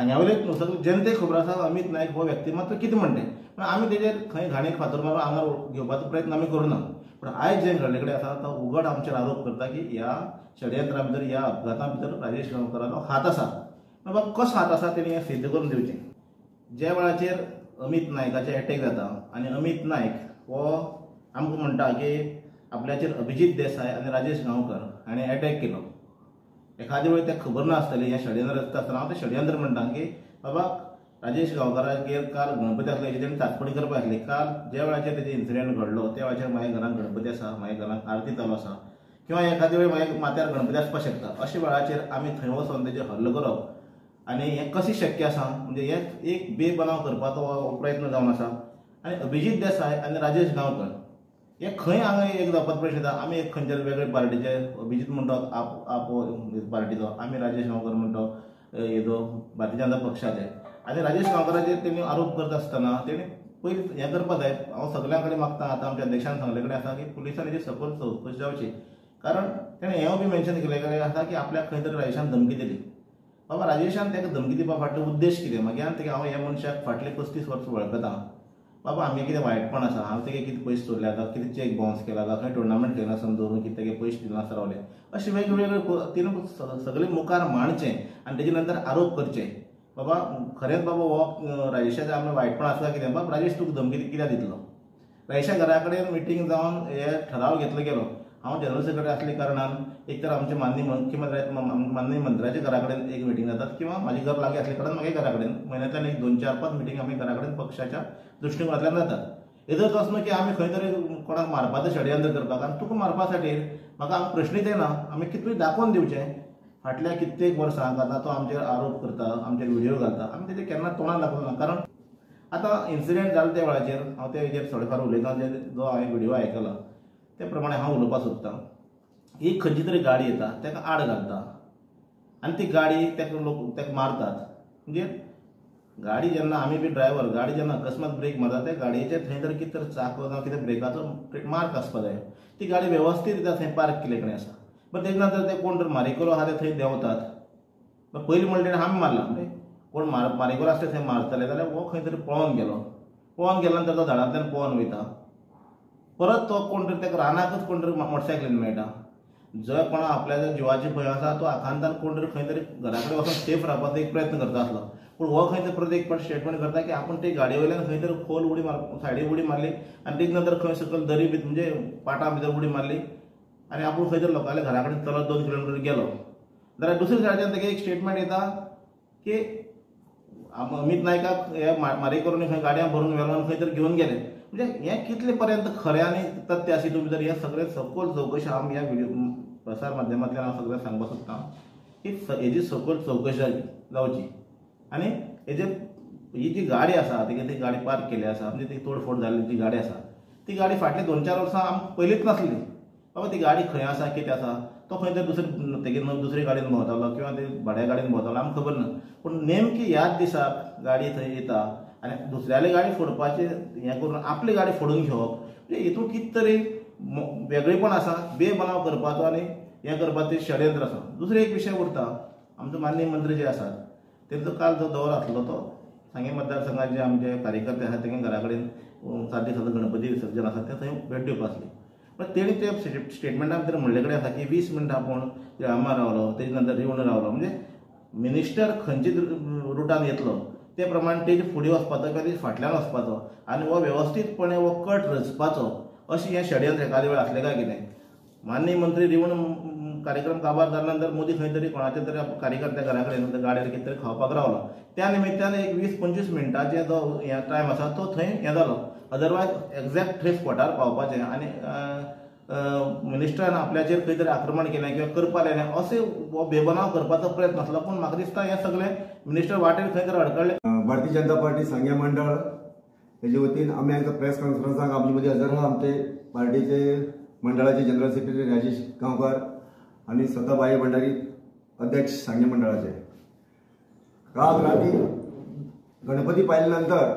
हांगावयले सगळे जनतेक खबर आसा अमित नायक हो व्यक्तिमत्व कितें म्हणटे पण आमी तेजेर खंय घाणीक फातर मारून आंगार घेवपाचो प्रयत्न आमी करूना पण आयज जे घडले कडेन आसा तो उगड आमचेर आरोप करता की ह्या षडयंत्रा भितर ह्या अपघाता भितर राजेश गांवकाराचो हात आसा बाबा कसो हात आसा तेणी हें सिद्ध करून दिवचें। ज्या वेळाचेर अमित नायकाचे अटॅक जाता आनी अमित नायक हो आमकां म्हणटा की आपल्याचेर अभिजीत देसाय आनी राजेश गांवकर हाणें अटॅक केलो एखादे वेळी तें खबर नासतलें हें षडयंत्र आसता आसतना हांव तें षडयंत्र म्हणटा की बाबा राजेश गांवकारागेर काल गणपती आसलो हेची तेणें चांचपणी करपाक आसली काल ज्या वेळाचेर तेजे इन्सिडेंट घडलो त्या वेळाचेर म्हाज्या घरांत गणपती आसा म्हाज्या घरांत आरती चालू आसा किंवा एखादे वेळी म्हाज्या माथ्यार गणपती आसपाक शकता अशा वेळाचेर आमी थंय वचोन तेजेर हल्लो करप आनी हें कशें शक्य आसा म्हणजे हें एक बेबनाव करपाचो प्रयत्न जावन आसा आनी अभिजीत देसाय आनी राजेश गांवकर हे खंय हांगा एक जावपाचो प्रश्न येता आमी एक खंयच्या वेगळे पार्टीचे अभिजीत म्हणतो आप पार्टीचो आमी राजेश गांवकर म्हणतो हेजो भारतीय जनता पक्षाचे आनी राजेश गांवकाराचेर तेणी आरोप करता आसतना तेणी पयलीं हें करपाक जाय हांव सगळ्यां कडेन मागता आतां आमच्या अध्यक्षान सांगले कडेन आसा की पुलिसांनी हेजी सखोल चवकशी जावची कारण तेणें हें बी मेन्शन केले कडेन आसा की आपल्याक खंय तरी राजेशान धमकी दिली बाबा राजेशान ताका धमकी दिवपा फाटलो उद्देश कितें मागीर तेका हांव ह्या मनशाक फाटले 35 वर्सां वळखता बाबा आमगे कितें वायटपण आसा हांव तेगे कितें पयशे सोडले आतां कितें चॅक बाउन्स केला काय खंय टुर्नामेंट केला आसतना दवरून कितें तेगे पयशे दिना आसता रावले अशें वेगवेगळे तिणें सगळे मुखार मांडचें आनी तेजे नंतर आरोप करचे बाबा खरेंच बाबा हो राजेशाचें आमी वायटपण आसता कितें बाबा राजेश तुका धमकी कित्याक दितलो राजेशा घरा कडेन मिटींग जावन हे ठराव घेतलो गेलो हांव जनरल सेक्रेटरी आसले कारणान एक तर आमचे माननीय माननीय मंत्र्याच्या घरा कडेन एक मिटींग जातात किंवा म्हाजें घर लागीं आसले कारणान म्हाज्या घरा कडेन म्हयन्यांतल्यान एक 2-4-5 मिटींग आमी घरा कडेन पक्षाच्या दृश्टिकोनांतल्यान जातात हेजोच वचना की आमी खंय तरी कोणाक मारपाचें षडयंत्र करपाक आनी तुका मारपा खातीर म्हाका हांगा प्रश्नच येना आमी कितूय दाखोवन दिवचें फाटल्या कित्येक वर्सांक आतां तो आमचेर आरोप करता आमचेर व्हिडिओ घालता आमी तेजेर केन्ना तोंडान दाखोवना कारण आतां इन्सिडेंट जालो त्या वेळाचेर हांव तेजेर थोडे फार उलयतां जो हांवें व्हिडिओ आयकला ते प्रमाणे हांव उलोवपाक सोदतां एक खंयची तरी गाडी येता तेका आड घालता आनी ती गाडी तेका मारतात म्हणजे गाडी जेन्ना आमी बी ड्रायव्हर गाडी जेन्ना अकस्मात ब्रेक मारता त्या गाडयेचेर थंय तरी कितें तरी चाको जावं कितें ब्रेकाचो मार्क आसपाक जाय ती गाडी वेवस्थीत रित्या थंय पार्क केले कडेन आसा पण तेजे नंतर ते कोण तर मारेकलो आहा ते थंय देंवतात पयलीं म्हणलें हांवें मारला म्हणजे कोण मारेकलो आसता थंय मारतले जाल्यार हो खंय तरी पळोवन गेलो नंतर तो झाडांतल्यान पळोवन वयता परत तो कोण तरी ताका रानाकच कोण तरी मोटरसायकलीन मेळटा जो कोणा आपल्या जिवाची भंय आसा तो आकांतान कोण तरी खंय तरी घरा कडेन वचून सेफ रावपाचो एक प्रयत्न करता आसलो पूण हो खंय तरी परत एक फावट स्टेटमेंट करता की आपूण ते गाडये वयल्यान खंय तरी खोल उडी सायडीक उडी मारली आनी तेजे नंतर खंय सकयल दरी भितर म्हणजे पाटां भितर उडी मारली आनी आपूण खंय तरी लोकांच्या घरा कडेन चलत 2 किलोमीटर गेलो जाल्यार दुसरे सायडीच्यान तेगे एक स्टेटमेंट येता की अमित नायकाक हे मारेकरून खंय गाडयां भरून व्हेलो आनी खंय तरी घेवन गेले म्हणजे हें कितले पर्यंत खरें आनी तथ्य आशिल्लें भितर हें सगळें सखोल चवकशी आमी ह्या व्हिडिओ प्रसार माध्यमांतल्यान हांव सगळें सांगपाक सोदतां की हेजी सखोल चवकशी जावची आनी हेजे ही जी गाडी आसा तेगे ती गाडी पार्क केली आसा म्हणजे ती तोडफोड जाल्ली जी गाडी आसा ती गाडी फाटली 2-4 वर्सां आमकां पयलींच नासली बाबा ती गाडी खंय आसा कितें आसा तो खंय तरी तेगे दुसरे गाडयेन भोंवतालो किंवा ते भाड्या गाडयेन भोंवतालो आमकां खबर ना पूण नेमकी ह्याच दिसाक गाडी थंय येता आनी दुसऱ्याले गाडी फोडपाचें हें करून आपली गाडी फोडून घेवप म्हणजे हितून कितें तरी वेगळेपण आसा बेबनाव करपाचो आनी हें करपाचें षडयंत्र आसा दुसरो एक विशय उरता आमचो माननीय मंत्री जे आसात तेंचो काल जो दौरो आसलो तो सांगे मतदारसंघाचे आमचे कार्यकर्ते आसात तेंगे घरा कडेन 7 दिसाचो गणपती विसर्जन आसा ते थंय भेट दिवपाक आसली पण तेणी ते स्टेटमेंटा भितर म्हणले कडेन आसा की 20 मिनटां आपूण तिळामार रावलो तेजे नंतर रिवण रावलो म्हणजे मिनिस्टर खंयचे रुटान येतलो ते प्रमाणे तेजे फुडें वचपाचो किंवा तेजे फाटल्यान वचपाचो आनी हो वेवस्थीतपणे हो कट रचपाचो अशें हें षडयंत्र एखादे वेळ आसलें काय कितें माननीय मंत्री रिवण कार्यक्रम काबार जाल्या नंतर मोदी खंय तरी कोणाच्या तरी कार्यकर्त्या घरा कडेन गाडयेर कितें तरी खावपाक रावलो त्या निमित्तान एक 20-25 मिनटांचे जो हें टायम आसा तो थंय हें जालो अदरवायज एक्झॅक्ट थंय स्पॉटार पावपाचें आनी मिनिस्टरान आपल्याचेर खंय तरी आक्रमण केलें किंवा करपा लायलें अशें हो बेबनाव करपाचो प्रयत्न आसलो पूण म्हाका दिसता हें सगळें मिनिस्टर वाटेर खंय तरी अडकळ्ळें भारतीय जनता पार्टी सांगे मंडळ हेजे वतीन आमी हांगा प्रेस कॉन्फरन्साक आमचे मदीं हजर आहा आमचे पार्टीचे मंडळाचे जनरल सेक्रेटरी राजेश गांवकर आनी स्वता बाई भंडारी अध्यक्ष सांगे मंडळाचे काल राती गणपती पायले नंतर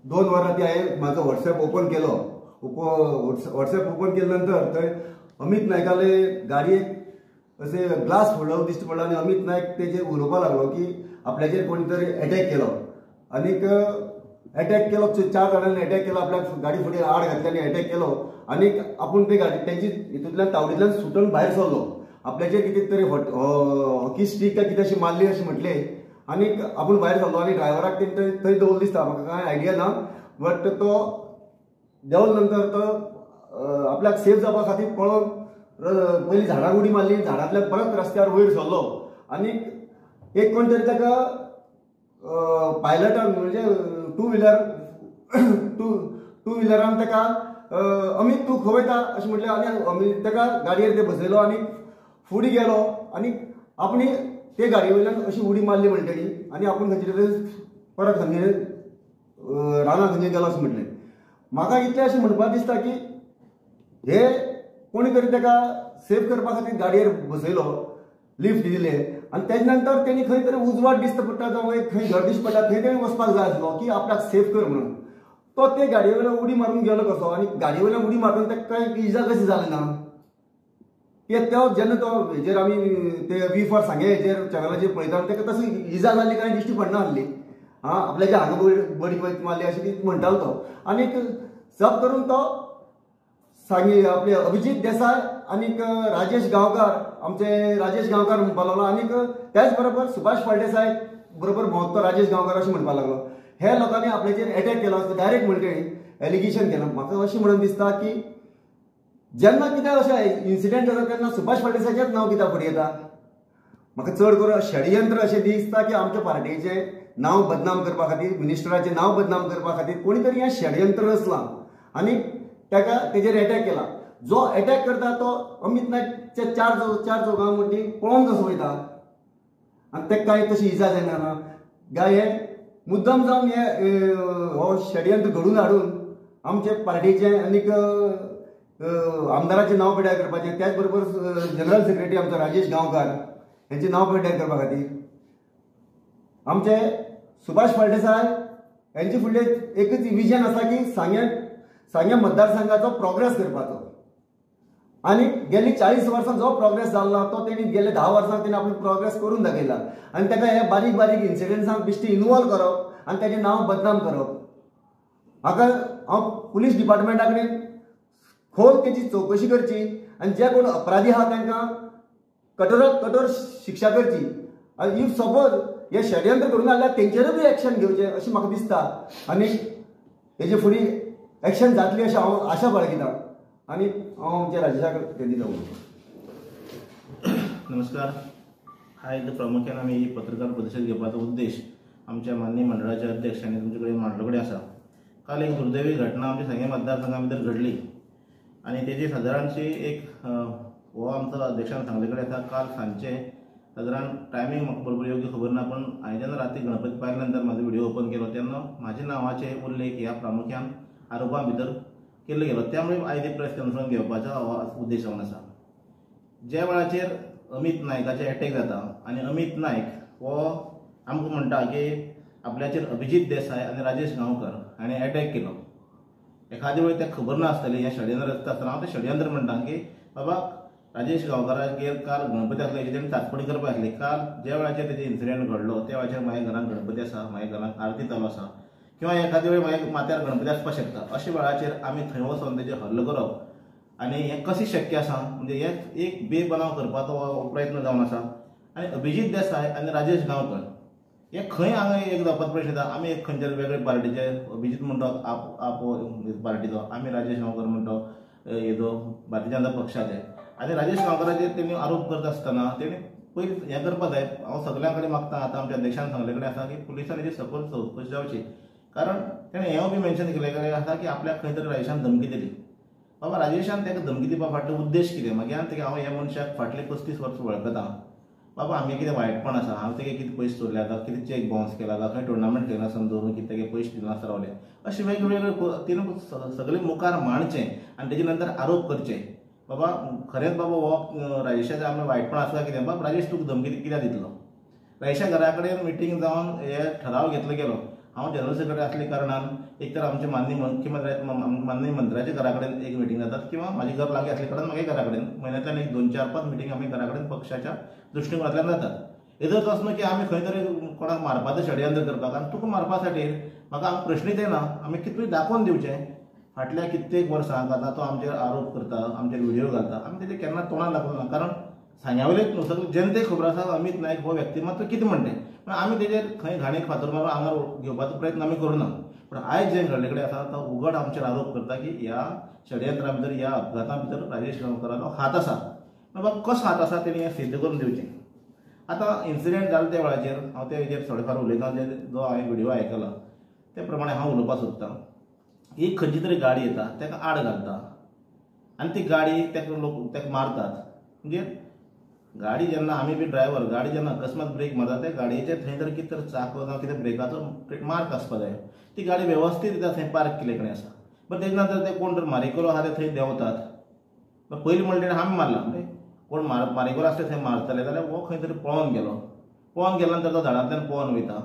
2 वरां ती हांवें म्हाजो व्हॉट्सॲप ओपन केलो व्हॉट्सॲप ओपन केले नंतर थंय अमित नायकाले गाडयेक अशें ग्लास फोडलो दिश्टी पडलो आनी अमित नायक तेजेर उलोवपाक लागलो की आपल्याचेर कोणी तरी अटॅक केलो आनीक अटॅक केलो 4 जाणांनी अटॅक केलो आपल्या गाडी फुडें आड घातली आनी अटॅक केलो आनीक आपूण ते गाडी तेंची हितूंतल्यान तावडींतल्यान सुटून भायर सरलो आपल्याचेर कितें तरी हॉकी स्टीक काय कितें अशी मारली अशें म्हटलें आनीक आपूण भायर सरलो आनी ड्रायव्हराक तेंणी थंय दवरलो दिसता म्हाका कांय आयडिया ना बट तो देंवले नंतर तो आपल्याक सेफ जावपा खातीर पळोवन पयलीं झाडाक उडी मारली झाडांतल्यान परत रस्त्यार वयर सरलो आनीक एक कोण तरी ताका पायलटान म्हणजे टू व्हिलरान ताका अमित तूं खंय वयता अशें म्हटलें आनी अमित ताका गाडयेर ते बसयलो आनी फुडें गेलो आनी आपणी ते गाडये वयल्यान अशी उडी मारली म्हणटरी आनी आपूण खंयचे तरी परत खंयचे रानां खंयचे गेलो अशें म्हटलें म्हाका इतलें अशें म्हणपाक दिसता की हे कोणी तरी ताका सेफ करपा खातीर गाडयेर बसयलो लिफ्ट दिले आनी तेजे नंतर तेणी खंय तरी उजवाड दिसता पडटा जावं खंय घर दिश्ट पडटा थंय तेणी वचपाक जाय आसलो की आपल्याक सेफ कर म्हणून तो ते गाडये वयल्यान उडी मारून गेलो कसो आनी गाडये वयल्यान उडी मारून ताका कांय इजा कशी जाली ना तो जेन्ना तो हेजेर आमी ते वी फॉर सांगे हेजेर चॅनलाचेर पळयता ताका तशी इजा जाल्ली कांय दिश्टी पडना आसली आपल्याच्या हांगा बडी वयत मारली अशें कितें म्हणटालो तो आनीक सब करून तो सांगे आपले अभिजीत देसाय आनीक राजेश गांवकार आमचे राजेश गांवकार म्हणपाक लागलो आनीक त्याच बरोबर सुभाष फळदेसाय बरोबर भोंवतो राजेश गांवकार अशें म्हणपाक लागलो हे लोकांनी आपल्याचेर अटॅक केलो डायरेक्ट म्हणटरी एलिगेशन केलां म्हाका अशें म्हणून दिसता की जेन्ना कितें अशें इन्सिडेंट जाता तेन्ना सुभाष फळदेसायचेंच नांव कित्याक फुडें येता म्हाका चड करून षडयंत्र अशें दिसता की आमच्या पार्टीचें नांव बदनाम करपा खातीर मिनिस्टराचें नांव बदनाम करपा खातीर कोणी तरी हें षडयंत्र रचलां आनी ताका तेजेर अटॅक केला जो अटॅक करता तो अमित नायकचे चार चौगां म्हणटी पळोवन कसो वयता आनी ताका कांय तशी इजा जायना ना गाय हे मुद्दम जावन हे हो षडयंत्र घडून हाडून आमचे पार्टीचें आनीक आमदाराचें नांव पिड्ड्यार करपाचें त्याच बरोबर जनरल सेक्रेटरी आमचो राजेश गांवकार हेंचें नांव पिड्ड्यार करपा खातीर आमचे सुभाष फळदेसाय हेंचे फुडलें एकच विजन आसा की सांगे मतदारसंघाचो प्रोग्रेस करपाचो आनी गेली 40 वर्सां जो प्रोग्रेस जाल्लो तो तेणी गेले 10 वर्सां तेणी आपलो प्रोग्रेस करून दाखयला आनी ताका हे बारीक बारीक इन्सिडेंट्सांक बिश्टी इन्वॉल्व करप आनी ताचें नांव बदनाम करप हाका हांव पुलीस डिपार्टमेंटा कडेन खोल तेची चवकशी करची आनी जे कोण अपराधी आहा तांकां कठोरांत कठोर शिक्षा करची आनी इफ सपोज हे षडयंत्र करून जाल्यार तेंचेरूय बी एक्शन घेवचें अशें म्हाका दिसता आनी हेजे फुडें एक्शन जातली अशें हांव आशा बाळगितां आनी हांव आमच्या राजेशाक तेदी जाऊ नमस्कार आयज प्रामुख्यान आमी ही पत्रकार परिशद घेवपाचो उद्देश आमच्या माननीय मंडळाचे अध्यक्ष आनी तुमचे कडेन मांडलो कडेन आसा काल एक दुर्दैवी घटना आमच्या सांगे मतदारसंघा भितर घडली आनी तेजी सादारणशी एक हो आमचो अध्यक्षान सांगले कडेन आसा काल सांजचे सादारण टायमींग म्हाका बरोबर योग्य खबर ना पण हांवें जेन्ना राती गणपती पायल्या नंतर म्हाजो व्हिडिओ ओपन केलो तेन्ना म्हाज्या नांवाचे उल्लेख ह्या प्रामुख्यान आरोपां भितर केल्लो गेलो त्यामुळे आयज प्रेस कॉन्फरन्स घेवपाचो उद्देश जावन आसा ज्या वेळाचेर अमित नायकाचे अटॅक जाता आनी अमित नायक हो आमकां म्हणटा की आपल्याचेर अभिजीत देसाय आनी राजेश गांवकर हाणें अटॅक केलो एखादे वेळी ताका खबर नासतलें हें षडयंत्र रचता आसतना हांव तें षडयंत्र म्हणटा की बाबा राजेश गांवकारागेर काल गणपती आसलो हेची तेणें चांचपणी करपाक आसली काल ज्या वेळाचेर तेजे इन्सिडेंट घडलो त्या वेळाचेर म्हाज्या घरांत गणपती आसा म्हाज्या घरांत आरती चालू आसा किंवा एखादे वेळी म्हाज्या माथ्यार गणपती आसपाक शकता अशा वेळाचेर आमी थंय वचोन तेजेर हल्लो करप आनी हें कशें शक्य आसा म्हणजे हें एक बेबनाव करपाचो प्रयत्न जावन आसा आनी अभिजीत देसाय आनी राजेश गांवकर हे खंय हांगा एक जावपाचो प्रश्न येता आमी एक खंयच्या वेगळे पार्टीचे अभिजीत म्हणतो आपो पार्टीचो आमी राजेश गांवकर म्हणतो हेजो भारतीय जनता पक्षाचे आनी राजेश गांवकाराचेर तेणी आरोप करता आसतना तेणी पयलीं हें करपाक जाय हांव सगळ्यां कडेन मागता आतां आमच्या अध्यक्षान सांगले कडेन आसा की पुलिसांनी हेजी सखोल चवकशी जावची कारण तेणें हें बी मेन्शन केले कडेन आसा की आपल्याक खंय तरी राजेशान धमकी दिली बाबा राजेशान ताका धमकी दिवपा फाटलो उद्देश कितें मागीर तेका हांव ह्या मनशाक फाटले 35 वर्सां वळखता बाबा आमगे कितें वायटपण आसा हांव तेगे कितें पयशे चोरले आतां कितें चॅक बाउन्स केला काय खंय टुर्नामेंट खेळना समजून कितें तेगे पयशे दिना आसता रावले अशें वेगवेगळे तिणें सगळे मुखार मांडचें आनी तेजे नंतर आरोप करचे बाबा खरेंच बाबा हो राजेशाचें आमी वायटपण आसा कितें बाबा राजेश तुका धमकी कित्याक दितलो राजेशा घरा कडेन मिटींग जावन हे ठराव घेतलो गेलो हांव जनरल सेक्रेटरी आसले कारणान एक तर आमचे माननीय मंत्र्याच्या घरा कडेन एक मिटींग जातात किंवा म्हाजें घर लागीं आसले कारणान म्हागे घरा कडेन म्हयन्यांतल्यान एक 2-4-5 मिटींग आमी घरा कडेन पक्षाच्या दृश्टिकोनांतल्यान जातात हेजोच वचना की आमी खंय तरी कोणाक मारपाचें षडयंत्र करपाक आनी तुका मारपा खातीर म्हाका हांगा प्रश्नच येना आमी कितूय दाखोवन दिवचें फाटल्या कित्येक वर्सांक आतां तो आमचेर आरोप करता आमचेर व्हिडिओ घालता आमी तेजे केन्ना तोंडार दाखोवना कारण सांग्यावयलेच न्हू सगळे जनतेक खबर आसा अमित नायक हो व्यक्तिमत्व कितें म्हणटे पण आमी तेजेर खंय घाणीक फातर मारून आंगार घेवपाचो प्रयत्न आमी करूना पण आयज जे घडले कडेन आसा तो उगड आमचेर आरोप करता की ह्या षडयंत्रा भितर ह्या अपघाता भितर राजेश गांवकाराचो हात आसा बाबा कसो हात आसा तेणी हें सिद्ध करून दिवचें आतां इन्सिडेंट जाले त्या वेळाचेर हांव त्या हेजेर थोडें फार उलयतां जो हांवें व्हिडिओ आयकला ते प्रमाणे हांव उलोवपाक सोदतां एक खंयची तरी गाडी येता ताका आड घालता आनी ती गाडी ताका मारतात म्हणजे गाडी जेन्ना आमी बी ड्रायव्हर गाडी जेन्ना अकस्मात ब्रेक मारता त्या गाडयेचे थंय जर कितें तरी चाक जावं कितें ब्रेकाचो मार्क आसपा जाय ती गाडी वेवस्थीत रित्या थंय पार्क केले कडेन आसा बट तेजे नंतर ते कोण तर मारेकलो आहा ते थंय देंवतात पयलीं म्हणलें हांवें मारला म्हणजे कोण मारेकलो आसले थंय मारतले जाल्यार हो खंय तरी पळोवन गेलो नंतर तो झाडांतल्यान पळोवन वयता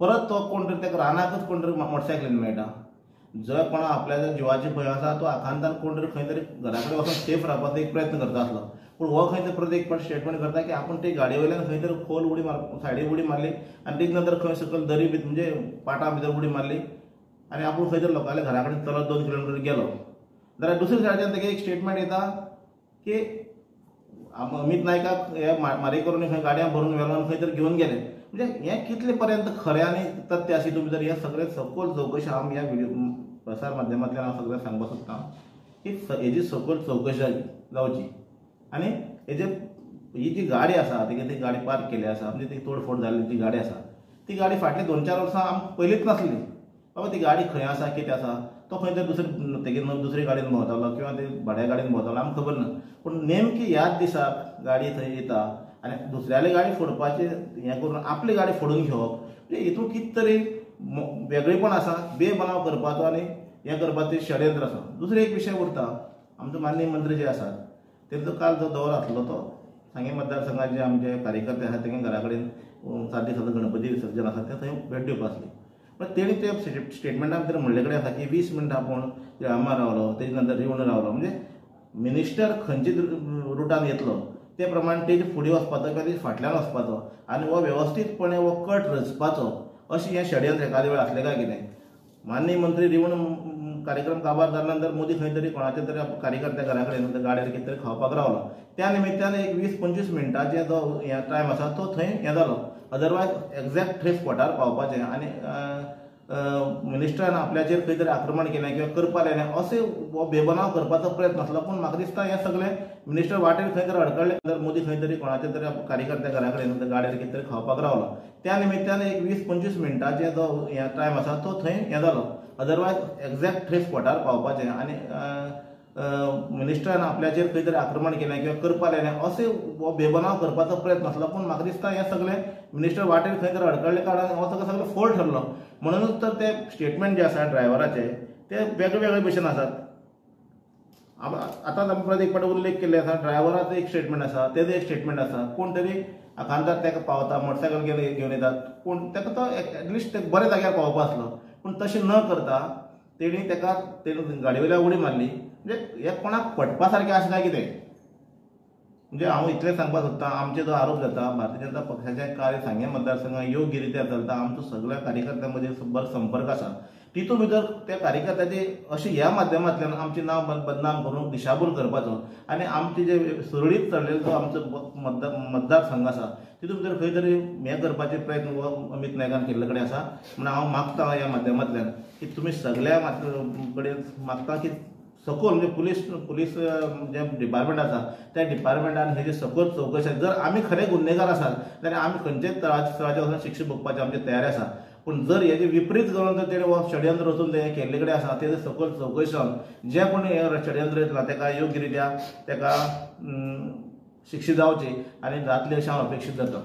परत तो कोण तरी ताका रानाकच कोण तरी मोटरसायकलीन मेळटा जर कोणा आपल्या जिवाची भंय आसा तो आखांतान कोण तरी खंय तरी घरा कडेन वचून सेफ रावपाचो एक प्रयत्न करता आसलो पूण हो खंय तरी परत एक फावट स्टेटमेंट करता की आपूण ते गाडये वयल्यान खंय तरी खोल उडी सायडीक उडी मारली आनी तेजे नंतर खंय सकयल दरी भितर म्हणजे पाटा भितर उडी मारली आनी आपूण खंय तरी लोकांच्या घरा कडेन चलत 2 किलोमीटर गेलो जाल्यार दुसरे सायडीच्यान ताका एक स्टेटमेंट येता की अमित नायकाक हे मारेकरून खंय गाडयांत भरून व्हेलो आनी खंय तरी घेवन गेले म्हणजे हें कितले पर्यंत खरें आनी तथ्य आसा हितून भितर हें सगळें सखोल चवकशी हांव ह्या व्हिडिओ प्रसार माध्यमांतल्यान हांव सगळ्यांक सांगपाक सोदतां की हेजी सखोल चवकशी जावची आनी हेजे ही जी गाडी आसा ती गाडी पार्क केली आसा म्हणजे ती तोडफोड जाल्ली जी गाडी आसा ती गाडी फाटली 2-4 वर्सां आमकां पयलींच नासली बाबा ती गाडी खंय आसा कितें आसा तो खंय तरी दुसरे गाडयेन भोंवतालो किंवा ते भाड्या गाडयेन भोंवतालो आमकां खबर ना पूण नेमकी ह्याच दिसाक गाडी थंय येता आनी दुसऱ्याली गाडी फोडपाचें हें करून आपली गाडी फोडून घेवप म्हणजे हितून कितें तरी वेगळेपण आसा बेबनाव करपाचो आनी हें करपाचें षडयंत्र आसा दुसरो एक विशय उरता आमचो माननीय मंत्री जे आसात तेंचो काल जो दौरो आसलो तो सांगे मतदारसंघाचे आमचे कार्यकर्ते आसात तेंगे घरा कडेन 7 दिसाचो गणपती विसर्जन आसा ते थंय भेट दिवपाक आसले पण तेणी ते स्टेटमेंटा भितर म्हणले कडेन आसा की 20 मिनटां आपूण जळामार रावलो तेजे नंतर रिवण रावलो म्हणजे मिनिस्टर खंयचे रुटान येतलो ते प्रमाणे तेजे फुडें वचपाचो किंवा तेजे फाटल्यान वचपाचो आनी हो वेवस्थीतपणे हो कट रचपाचो अशें हें षडयंत्र एखादे वेळ आसलें काय कितें माननीय मंत्री रिवण कार्यक्रम काबार जाल्या नंतर मोदी खंय तरी कोणाच्या तरी कार्यकर्त्या घरा कडेन गाडयेर कितें तरी खावपाक रावलो त्या निमित्तान एक 20-25 मिनटांचे जो हें टायम आसा तो थंय हें जालो अदरवायज एक्झॅक्ट थंय स्पॉटार पावपाचें आनी मिनिस्टरान आपल्याचेर खंय तरी आक्रमण केलें किंवा करपा लायलें अशें हो बेबनाव करपाचो प्रयत्न आसलो पूण म्हाका दिसता हें सगळें मिनिस्टर वाटेर खंय तरी अडकळ्ळे नंतर मोदी खंय तरी कोणाच्या तरी कार्यकर्त्या घरा कडेन गाडयेर कितें तरी खावपाक रावलो त्या निमित्तान एक 20-25 मिनटांचे जो हें टायम आसा तो थंय हें जालो अदरवायज एक्झॅक्ट थंय स्पॉटार पावपाचें आनी मिनिस्टरान आपल्याचेर खंय तरी आक्रमण केलें किंवा करपा लायलें अशें हो बेबनाव करपाचो प्रयत्न आसलो पूण म्हाका दिसता हें सगळें मिनिस्टर वाटेर खंय तरी अडकळ्ळे कारणान हो सगळें फोल ठरलो म्हणूनच तर ते स्टेटमेंट जे आसा ड्रायव्हराचे ते वेगळे भशेन आसात आतांच आमी परत एक फावट उल्लेख केल्ले आसा ड्रायव्हराचो एक स्टेटमेंट आसा तेजो एक स्टेटमेंट आसा कोण तरी आखांतात ताका पावता मोटरसायकल घेवन येतात पूण ताका तो एटलिस्ट बऱ्या जाग्यार पावोवपा आसलो पूण तशें न करता तेणी गाडये वयल्यान उडी मारली म्हणजे हे कोणाक फटपा सारकें आसा काय कितें म्हणजे हांव इतलें सांगपाक सोदतां आमचे जो आरोप जाता भारतीय जनता पक्षाचें कार्य सांगे मतदारसंघात योग्य रित्या चलता आमचो सगळ्या कार्यकर्त्यां मदीं बरो संपर्क आसा तितून भितर त्या कार्यकर्त्याचे अशें ह्या माध्यमांतल्यान आमचें नांव बदनाम करून दिशाभूल करपाचो आनी आमचे जे सुरळीत चल्लेलो जो आमचो मतदारसंघ आसा तितून भितर खंय तरी हें करपाचे प्रयत्न अमित नायकान केल्ले कडेन आसा म्हणून हांव मागतां ह्या माध्यमांतल्यान की तुमी सगळ्या कडेन मागता की सखोल म्हणजे पुलीस जे डिपार्टमेंट आसा त्या डिपार्टमेंटान हेजी सखोल चवकशी जर आमी खरे गुन्हेगार आसात जाल्यार आमी खंयचेच तळाचे वचून शिक्षा भोगपाचे आमचे तयारी आसा पूण जर हेजे विपरीत करून जर तेणे हो षडयंत्र रचून ते केल्ले कडेन आसा तेजे सखोल चवकशी जावन जे कोण हे षडयंत्र येतला ताका योग्य रित्या ताका शिक्षा जावची आनी जातली अशें हांव अपेक्षीत जाता.